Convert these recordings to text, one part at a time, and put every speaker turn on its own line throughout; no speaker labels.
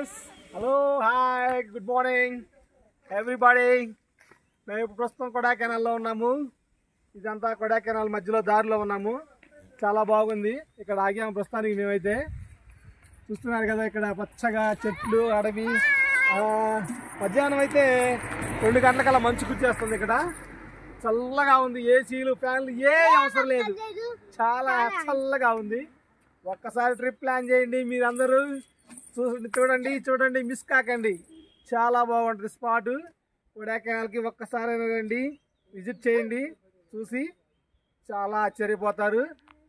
Hello hi good morning everybody. మేము ఇప్పుడు ప్రస్తుతం కొడైకెనాల్లో ఉన్నాము. ఇదంతా కొడైకెనాల్ మధ్యలో దారిలో ఉన్నాము. చాలా బాగుంది. ఇక్కడ ఆగాము ప్రస్తుతానికి. మేమైతే చూస్తున్నారు కదా, ఇక్కడ పచ్చగా చెట్లు, అడవి. మధ్యాహ్నం అయితే 2 గంటలకల్లా మంచు కుచ్చేస్తుంది. ఇక్కడ చల్లగా ఉంది. ఏసీలు, ఫ్యాన్లు ఏ అవసరం లేదు. చాలా చల్లగా ఉంది. ఒక్కసారి ట్రిప్ ప్లాన్ చేయండి మీరందరూ. చూడండి, మిస్ కాకండి. చాలా బాగుంటుంది స్పాట్. కొడైకెనాల్కి ఒక్కసారైనా రండి, విజిట్ చేయండి. చూసి చాలా ఆశ్చర్యపోతారు.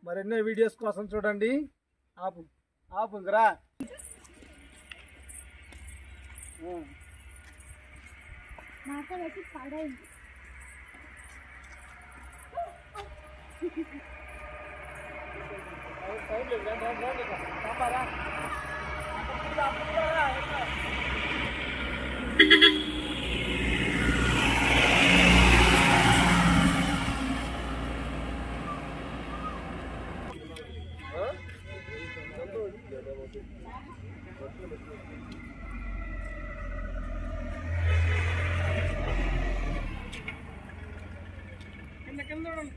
మరెన్నో వీడియోస్ కోసం చూడండి. ఆపు ఇంకరా.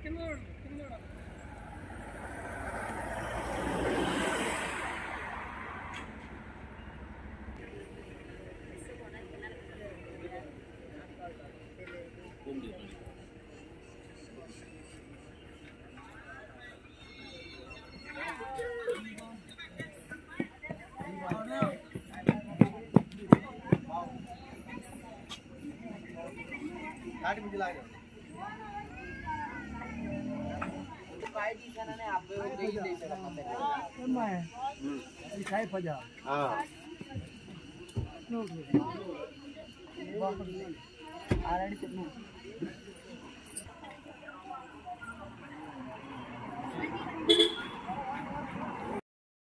కింద खाए पजा ऑलरेडी